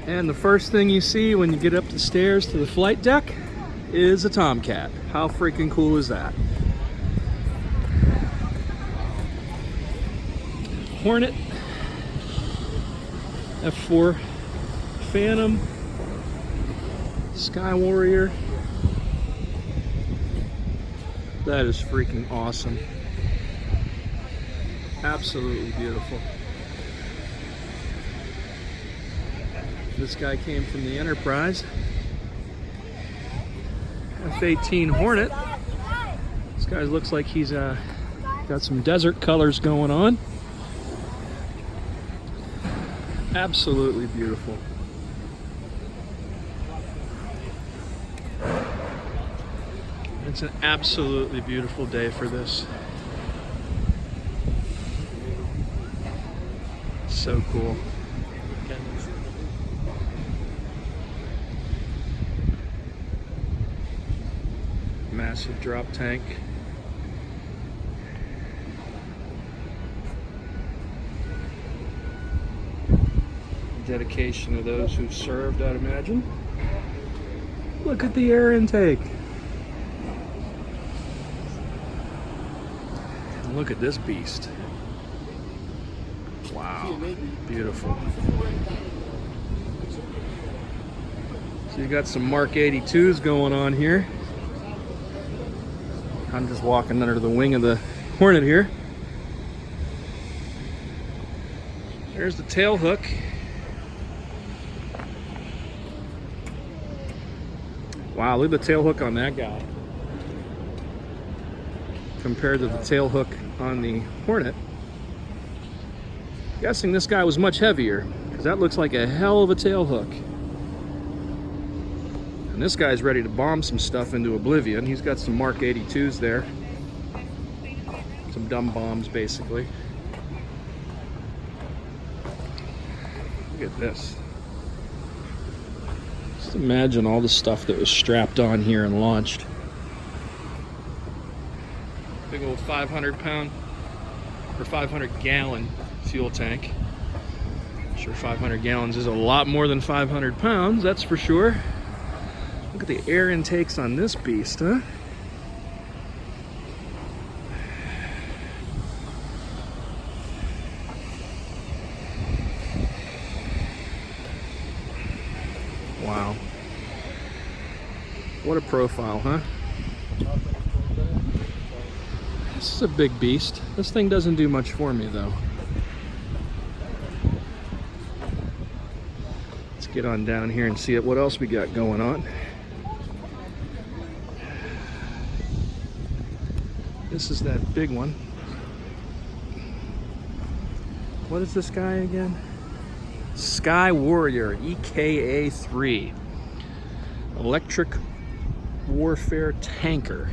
And the first thing you see when you get up the stairs to the flight deck is a Tomcat. How freaking cool is that? Hornet, F4 Phantom, Sky Warrior. That is freaking awesome. Absolutely beautiful. This guy came from the Enterprise. F-18 Hornet. This guy looks like he's got some desert colors going on. Absolutely beautiful. It's an absolutely beautiful day for this. So cool. Massive drop tank. Dedication to those who served, I'd imagine. Look at the air intake. And look at this beast. Wow, beautiful. So you got some Mark 82s going on here. I'm just walking under the wing of the Hornet here. There's the tail hook. Wow, look at the tail hook on that guy compared to the tail hook on the Hornet. Guessing this guy was much heavier, because that looks like a hell of a tail hook. And this guy's ready to bomb some stuff into oblivion. He's got some Mark 82s there. Some dumb bombs, basically. Look at this. Just imagine all the stuff that was strapped on here and launched. Big old 500-pound or 500-gallon fuel tank. I'm sure 500 gallons is a lot more than 500 pounds, that's for sure. Look at the air intakes on this beast, huh? Wow. What a profile, huh? This is a big beast. This thing doesn't do much for me, though. Let's get on down here and see what else we got going on. This is that big one. What is this guy again? Sky Warrior, EKA-3. Electric Warfare Tanker.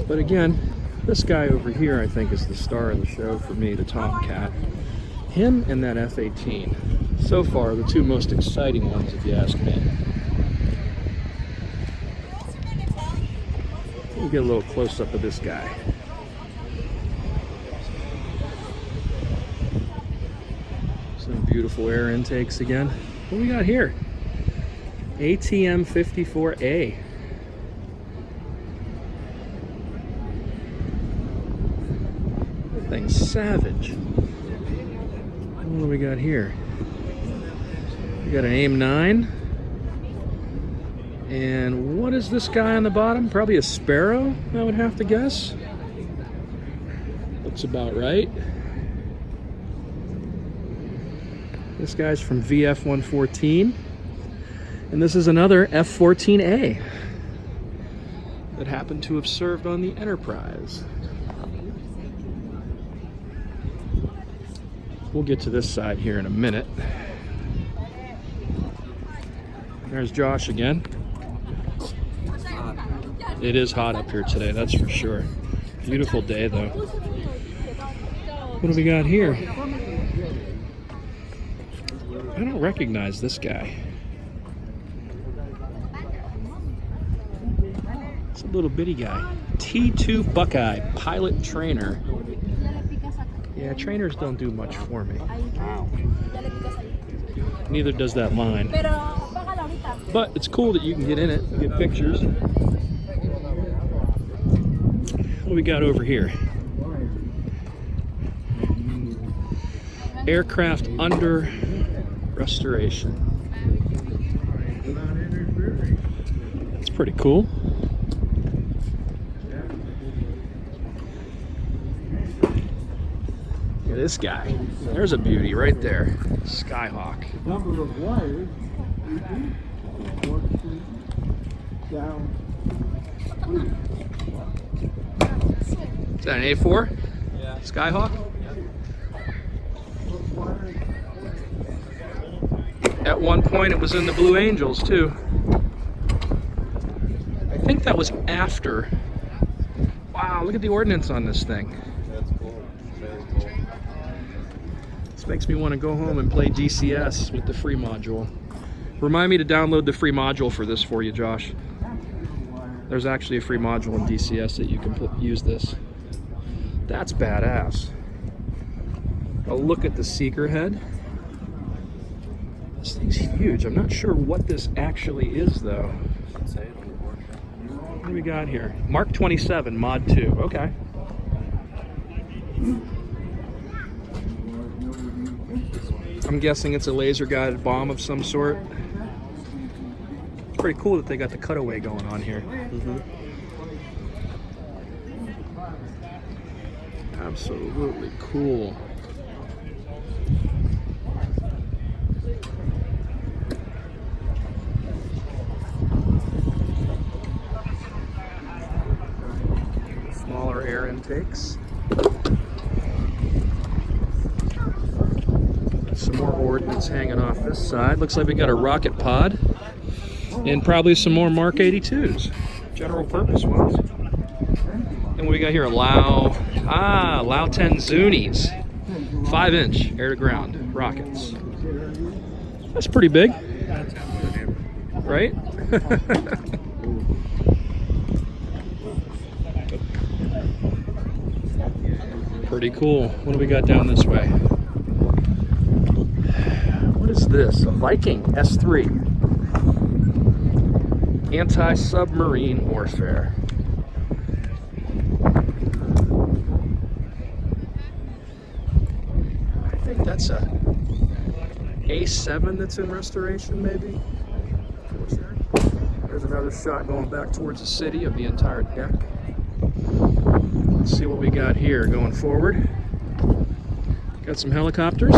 But again, this guy over here I think is the star of the show for me, the Tomcat. Him and that F-18. So far, the two most exciting ones, if you ask me. We'll get a little close-up of this guy. Some beautiful air intakes again. What do we got here? ATM 54A. That thing's savage. What do we got here? We got an AIM-9. And what is this guy on the bottom? Probably a Sparrow, I would have to guess. Looks about right. This guy's from VF-114. And this is another F-14A that happened to have served on the Enterprise. We'll get to this side here in a minute. There's Josh again. It is hot up here today, that's for sure. Beautiful day, though. What do we got here? I don't recognize this guy. It's a little bitty guy. T2 Buckeye, pilot trainer. Yeah, trainers don't do much for me. Neither does that line. But it's cool that you can get in it and get pictures. What do we got over here? Aircraft under restoration. That's pretty cool. Look at this guy. There's a beauty right there. Skyhawk. Number of wires. Down. Is that an A4? Yeah. Skyhawk? At one point it was in the Blue Angels too. I think that was after. Wow, look at the ordnance on this thing. That's cool. Very cool. This makes me want to go home and play DCS with the free module. Remind me to download the free module for this for you, Josh. There's actually a free module in DCS that you can use this. That's badass. A look at the seeker head. This thing's huge. I'm not sure what this actually is though. What do we got here? Mark 27, Mod 2. Okay. I'm guessing it's a laser guided bomb of some sort. It's pretty cool that they got the cutaway going on here. Absolutely cool. Smaller air intakes. Some more ordnance hanging off this side. Looks like we got a rocket pod and probably some more Mark 82s. General purpose ones. And what we got here, Lao 10 Zunis. 5-inch air to ground rockets. That's pretty big. Right? Pretty cool. What do we got down this way? What is this? A Viking S3. Anti-submarine warfare. I think that's a A7 that's in restoration, maybe. There's another shot going back towards the city of the entire deck. Let's see what we got here going forward. Got some helicopters.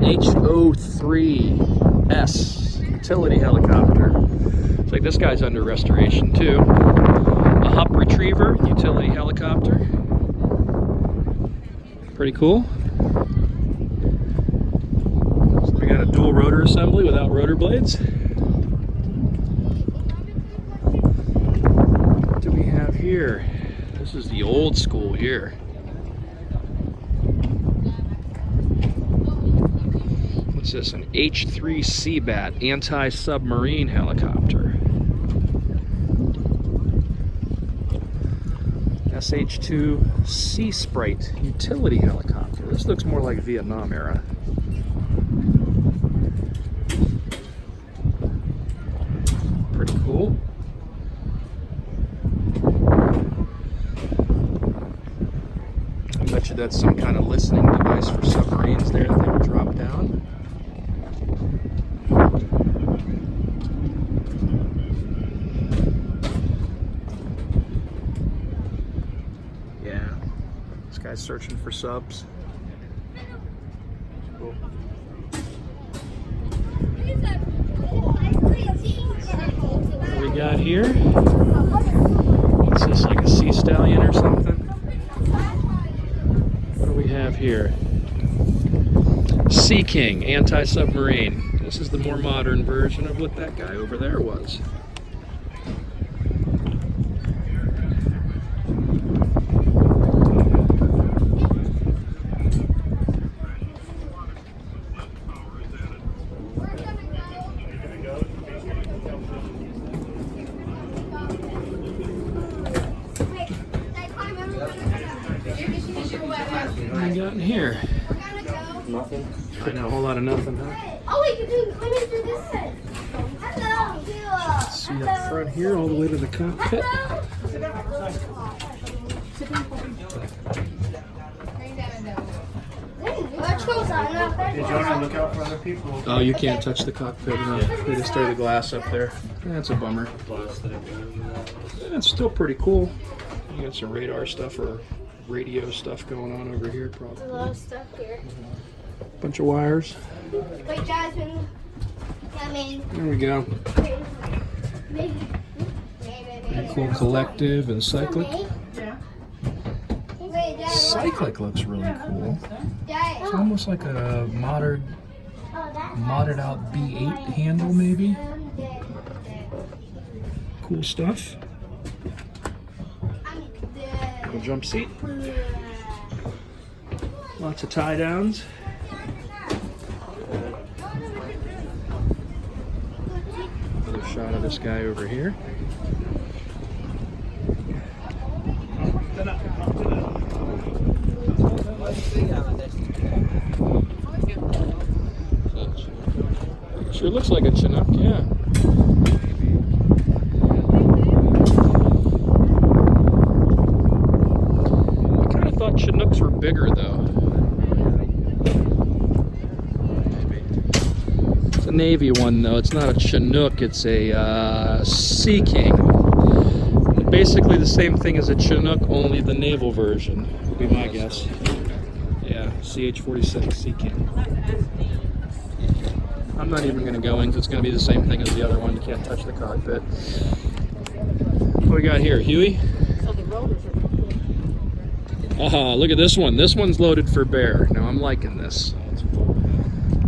HO3S utility helicopter. Looks like this guy's under restoration too. A Hup Retriever utility helicopter. Pretty cool. So we got a dual rotor assembly without rotor blades. What do we have here? This is the old school here. What's this? An H3 Seabat anti-submarine helicopter. SH2 Sea Sprite utility helicopter. This looks more like Vietnam era. Pretty cool. I bet you that's some kind of listening device for submarines there that they would drop down. Yeah, this guy's searching for subs. Cool. What do we got here? What's this, like a sea stallion or something? What do we have here? Sea King anti-submarine. This is the more modern version of what that guy over there was. What we got in here? Nothing. I know, a whole lot of nothing, huh? Oh, we can do let me do this side. Hello. See up front here, all the way to the cockpit. Let's go, Simon. Hey, Jonah, look out for other people. Oh, you can't touch the cockpit. No. They just throw the glass up there. That's a bummer. It's still pretty cool. You got some radar stuff or radio stuff going on over here, A probably. lot of stuff here. Bunch of wires. Wait, Jasmine. Coming. There we go. Maybe. Pretty cool collective and cyclic. Wait, Dad. Cyclic looks really cool. Dad. It's almost like a modded out B8 handle, maybe. Cool stuff. Cool jump seat. Lots of tie downs. Another shot of this guy over here. Sure looks like a Chinook, yeah. I kind of thought Chinooks were bigger, though. It's a Navy one, though. It's not a Chinook. It's a Sea King. Basically the same thing as a Chinook, only the naval version, would be my guess. Yeah, CH-46 Sea King. I'm not even going to go in because it's going to be the same thing as the other one. You can't touch the cockpit. What do we got here, Huey? Look at this one. This one's loaded for bear. Now I'm liking this.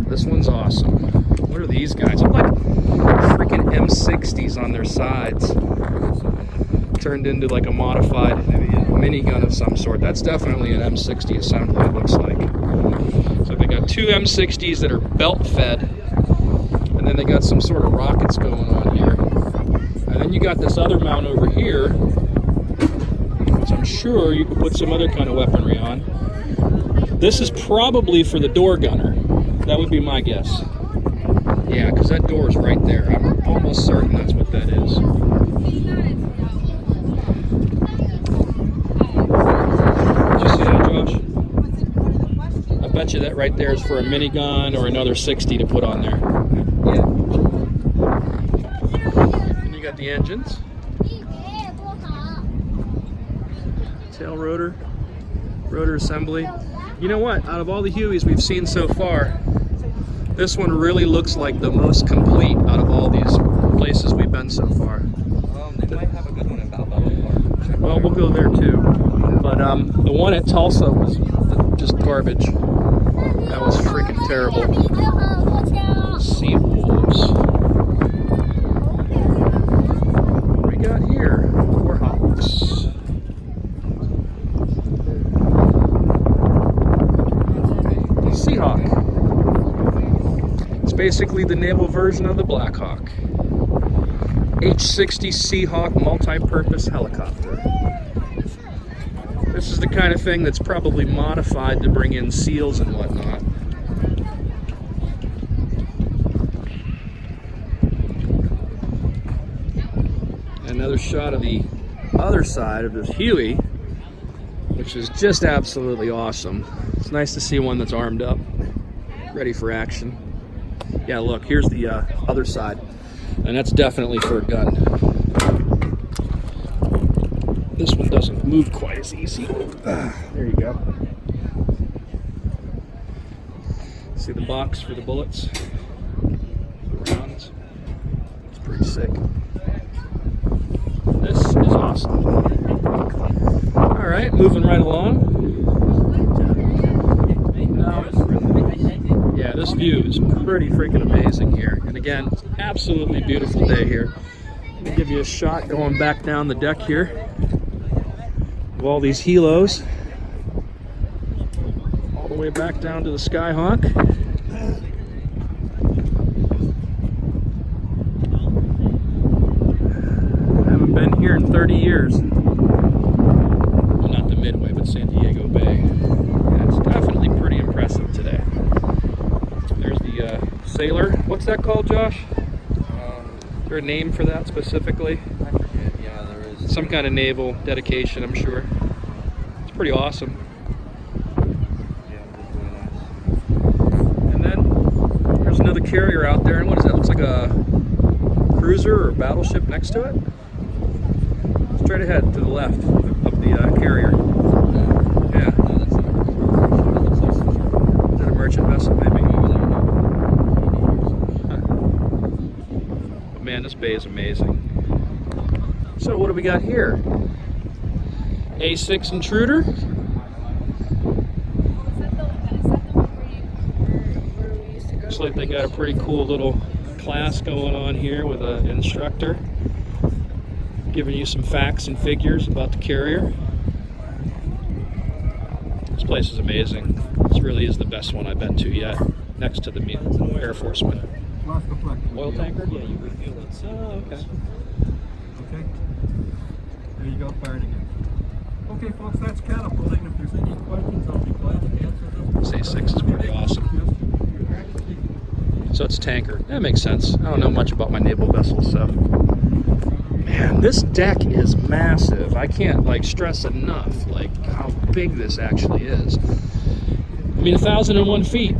This one's awesome. What are these guys? Look like freaking M60s on their sides. Turned into like a modified minigun of some sort. That's definitely an M60 assembly, it looks like. So they got two M60s that are belt fed. And then they got some sort of rockets going on here. And then you got this other mount over here, which I'm sure you could put some other kind of weaponry on. This is probably for the door gunner. That would be my guess. Yeah, because that door is right there. I'm almost certain that's what that is. Did you see that, Josh? I bet you that right there is for a minigun or another 60 to put on there. Yeah. And you got the engines. Tail rotor. Rotor assembly. You know what? Out of all the Hueys we've seen so far, this one really looks like the most complete out of all these places we've been so far. They might have a good one in Balboa Park. Well, we'll go there too. But the one at Tulsa was just garbage. That was freaking terrible. Sea wolves. What do we got here? Warhawks. Seahawk. It's basically the naval version of the Black Hawk. H-60 Seahawk multi-purpose helicopter. This is the kind of thing that's probably modified to bring in SEALs and whatnot. Another shot of the other side of this Huey, which is just absolutely awesome. It's nice to see one that's armed up, ready for action. Yeah, look, here's the other side, and that's definitely for a gun. This one doesn't move quite as easy. There you go. See the box for the bullets? The rounds. It's pretty sick. This is awesome. All right, moving right along. Yeah, this view is pretty freaking amazing here. And again, it's an absolutely beautiful day here. Let me give you a shot going back down the deck here of all these helos. All the way back down to the Skyhawk. Haven't been here in 30 years. Well, not the Midway, but San Diego Bay. Yeah, it's that called, Josh? Um, Is there a name for that specifically? I forget. Yeah, there is. Some kind of naval dedication, I'm sure. It's pretty awesome. Yeah, it's really nice. And then there's another carrier out there. And what is that? Looks like a cruiser or battleship next to it. Straight ahead to the left of the carrier. Yeah. No, that's not. That looks like some Is that a merchant vessel, maybe? But man, this bay is amazing. So what do we got here? A6 intruder. Looks like they got a pretty cool little class going on here with an instructor giving you some facts and figures about the carrier. This place is amazing. This really is the best one I've been to yet, next to the Air Force one. Oil tanker? Yeah, you refuel it. Oh, okay. Okay. There you go, fired again. Okay, folks, that's catapulting. If there's any questions, I'll be glad to answer them. This A6 is pretty awesome. So it's tanker. That makes sense. I don't know much about my naval vessels, so. Man, this deck is massive. I can't like stress enough like how big this actually is. I mean, 1,001 feet.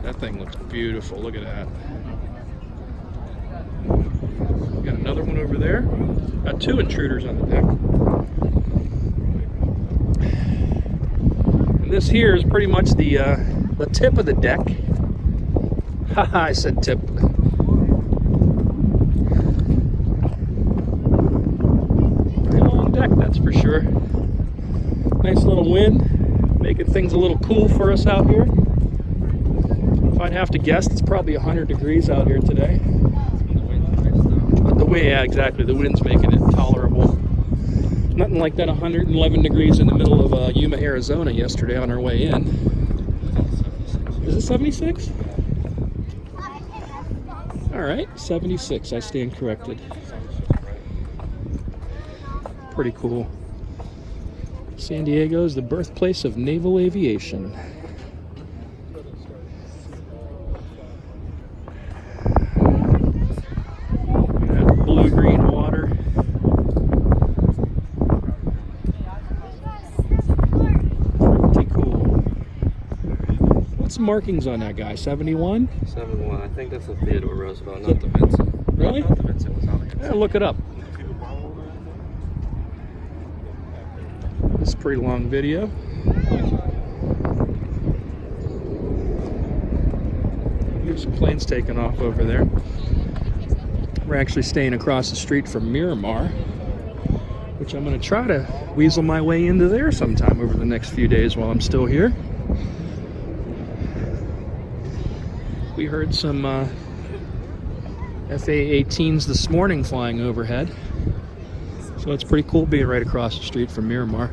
That thing looks beautiful. Look at that. Got another one over there. Got 2 intruders on the deck. And this here is pretty much the tip of the deck. Haha, I said tip. Pretty long deck, that's for sure. Nice little wind, making things a little cool for us out here. If I'd have to guess, it's probably 100 degrees out here today. But the way, yeah, exactly, the wind's making it tolerable. Nothing like that 111 degrees in the middle of Yuma, Arizona yesterday on our way in. Is it 76? All right, 76, I stand corrected. Pretty cool. San Diego is the birthplace of naval aviation. Blue-green water. Pretty cool. What's the markings on that guy? 71? 71. I think that's the Theodore Roosevelt, not the Vincent. Really? Not the Vincent was on Yeah, look it up. It's a pretty long video. There's some planes taking off over there. We're actually staying across the street from Miramar, which I'm going to try to weasel my way into there sometime over the next few days while I'm still here. We heard some FA-18s this morning flying overhead. So it's pretty cool being right across the street from Miramar.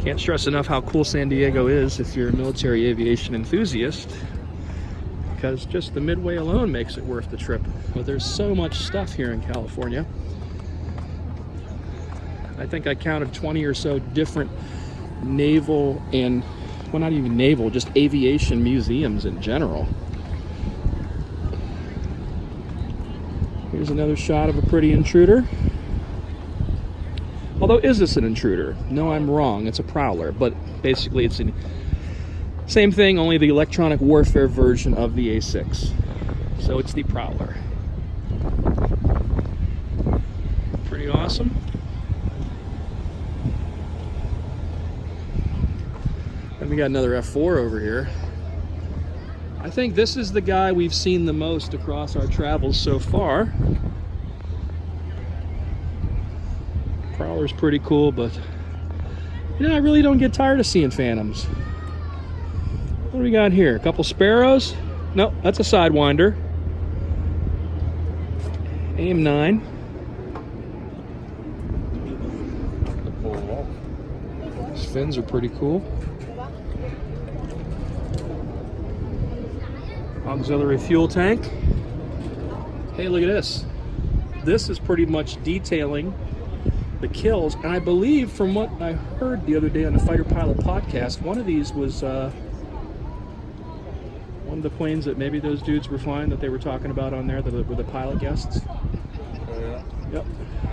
Can't stress enough how cool San Diego is if you're a military aviation enthusiast, because just the Midway alone makes it worth the trip. But there's so much stuff here in California. I think I counted 20 or so different naval and, well, not even naval, just aviation museums in general. Here's another shot of a pretty intruder. Although, is this an intruder? No, I'm wrong. It's a prowler, but basically it's the same thing, only the electronic warfare version of the A6. So it's the prowler. Pretty awesome. And we got another F4 over here. I think this is the guy we've seen the most across our travels so far. Prowler's pretty cool, but you know, I really don't get tired of seeing Phantoms. What do we got here? A couple Sparrows? Nope, that's a Sidewinder. AIM-9. These fins are pretty cool. Auxiliary fuel tank. Hey, look at this. This is pretty much detailing the kills. And I believe, from what I heard the other day on the Fighter Pilot podcast, one of these was one of the planes that maybe those dudes were flying that they were talking about on there, that were the pilot guests. Yeah. Yep.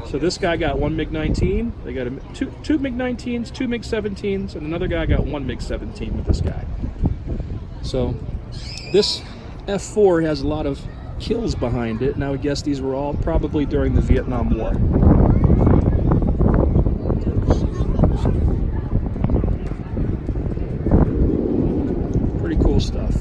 So this guy got one MiG-19. They got two MiG-19s, two MiG-17s, and another guy got one MiG-17 with this guy. So this F-4 has a lot of kills behind it, and I would guess these were all probably during the Vietnam War. Pretty cool stuff.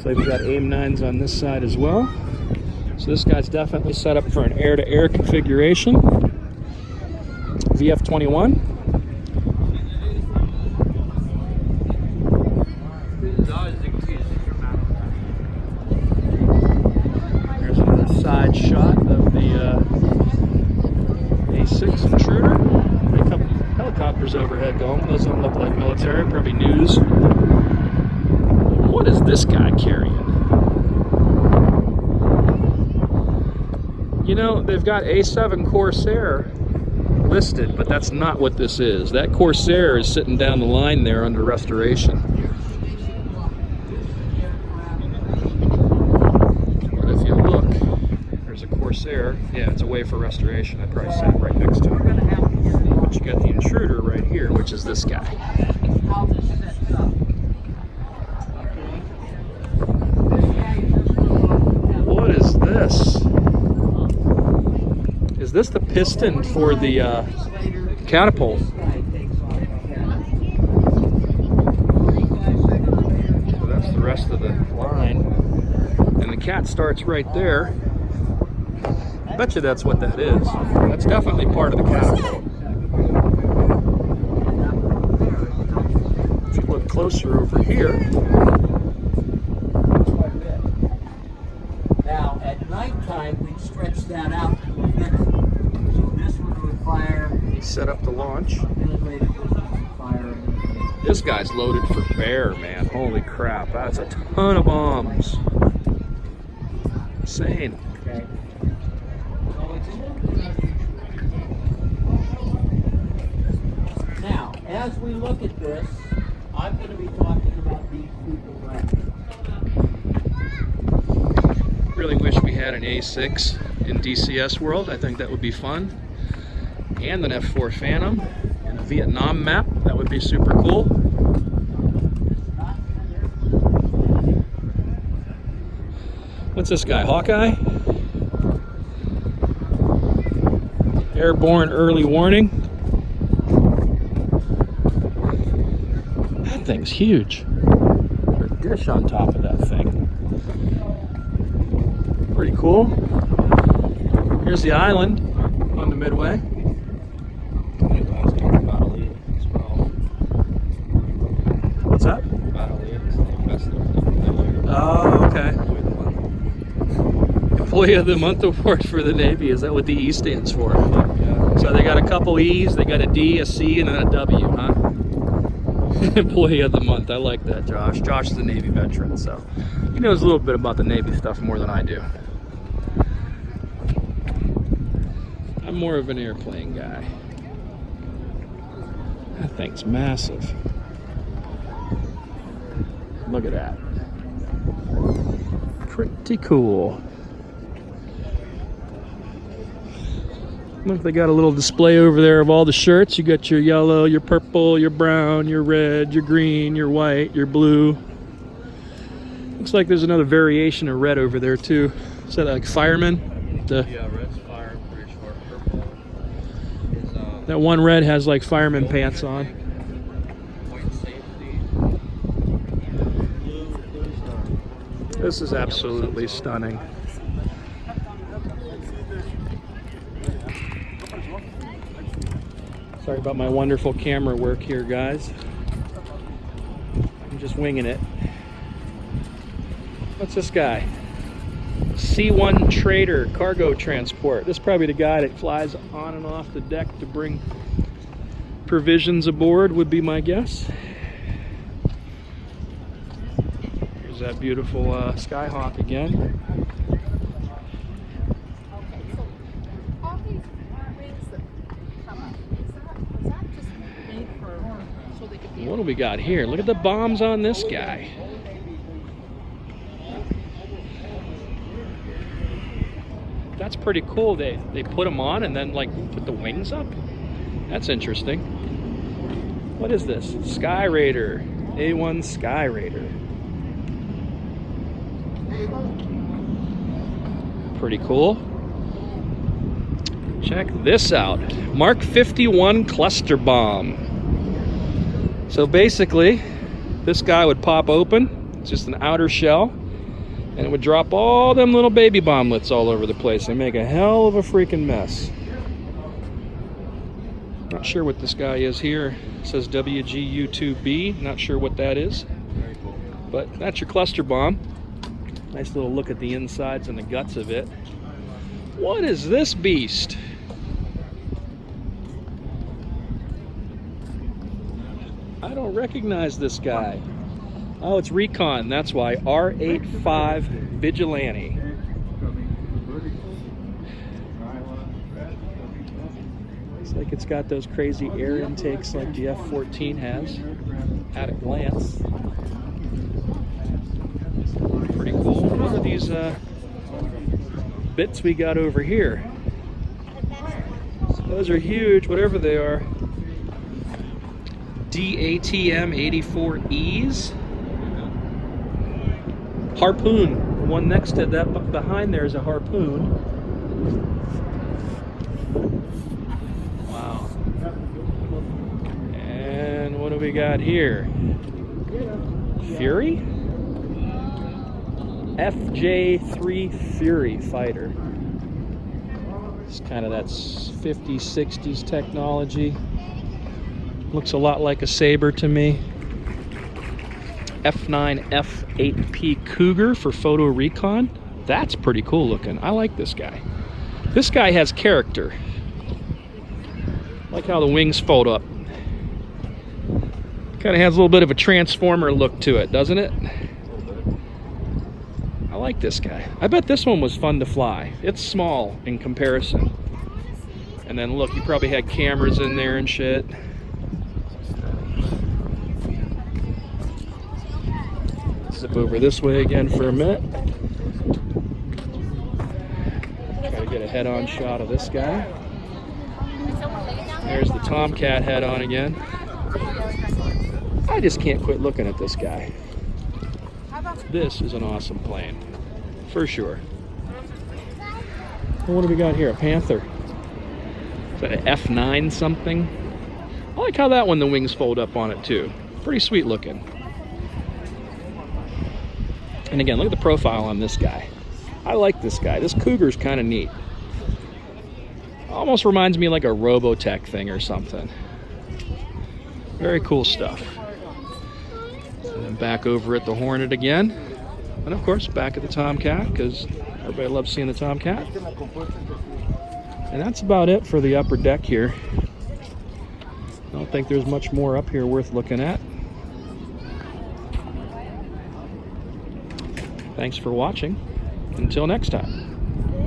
So we've got AIM-9s on this side as well. So this guy's definitely set up for an air-to-air configuration. VF-21. There's another side shot of the A6 Intruder. A couple helicopters overhead going. Those don't look like military, probably news. What is this guy carrying? You know, they've got A7 Corsair listed, but that's not what this is. That Corsair is sitting down the line there under restoration. But if you look, there's a Corsair. Yeah, it's away for restoration. I probably sat right next to it. But you got the Intruder right here, which is this guy. What is this? Is this the piston for the catapult? So that's the rest of the line. And the cat starts right there. I bet you that's what that is. That's definitely part of the catapult. If you look closer over here. Now, at nighttime, we'd stretch that out to infinity. So this one would fire. Set up the launch. Integrated this one would fire. This guy's loaded for bear, man. Holy crap. That's a ton of bombs. Insane. Okay. Now, as we look at this, I'm going to be talking about these people right here. Really wish we had an A6 in DCS world. I think that would be fun. And an F4 Phantom and a Vietnam map. That would be super cool. What's this guy? Hawkeye? Airborne early warning. That thing's huge. There's a dish on top of that thing. Pretty cool. Here's the island on the Midway. What's that? Oh, okay. Employee of the Month award for the Navy. Is that what the E stands for? Yeah. So they got a couple E's, they got a D, a C, and then a W, huh? Employee of the Month. I like that, Josh. Josh is a Navy veteran, so he knows a little bit about the Navy stuff more than I do. I'm more of an airplane guy. That thing's massive. Look at that. Pretty cool. Look, they got a little display over there of all the shirts. You got your yellow, your purple, your brown, your red, your green, your white, your blue. Looks like there's another variation of red over there too. Is that like fireman? Yeah, red's fire, pretty sure. Purple is That one red has like fireman pants on. white safety. Blue is This is absolutely stunning. Sorry about my wonderful camera work here, guys. I'm just winging it. What's this guy? C1 Trader cargo transport. This is probably the guy that flies on and off the deck to bring provisions aboard, would be my guess. There's that beautiful Skyhawk again. All these rings that come up, is that just made for so they could be? What do we got here? Look at the bombs on this guy. That's pretty cool. They put them on and then like put the wings up. That's interesting. What is this? Sky Raider. A1 Sky Raider. Pretty cool. Check this out. Mark 51 cluster bomb. So basically, this guy would pop open. It's just an outer shell. And it would drop all them little baby bomblets all over the place and make a hell of a freaking mess. Not sure what this guy is here. It says WGU2B. Not sure what that is. But that's your cluster bomb. Nice little look at the insides and the guts of it. What is this beast? I don't recognize this guy. Oh, it's Recon. That's why. R85 Vigilante. Looks like it's got those crazy air intakes like the F-14 has at a glance. Pretty cool. What are these bits we got over here? Those are huge, whatever they are. DATM 84Es. Harpoon. The one next to that behind there is a harpoon. Wow. And what do we got here? Fury? FJ3 Fury fighter. It's kind of that 50s, 60s technology. Looks a lot like a Sabre to me. F9 F8P Cougar for photo recon. That's pretty cool looking. I like this guy. This guy has character. I like how the wings fold up. Kind of has a little bit of a Transformer look to it, doesn't it? I like this guy. I bet this one was fun to fly. It's small in comparison. And then look, you probably had cameras in there and shit. Zip over this way again for a minute. Try to get a head-on shot of this guy. There's the Tomcat head-on again. I just can't quit looking at this guy. This is an awesome plane, for sure. Well, what do we got here? A Panther. Is that an F9 something? I like how that one, the wings fold up on it too. Pretty sweet looking. And again, look at the profile on this guy. I like this guy. This Cougar's kind of neat. Almost reminds me like a Robotech thing or something. Very cool stuff. And then back over at the Hornet again. And of course, back at the Tomcat, because everybody loves seeing the Tomcat. And that's about it for the upper deck here. I don't think there's much more up here worth looking at. Thanks for watching. Until next time.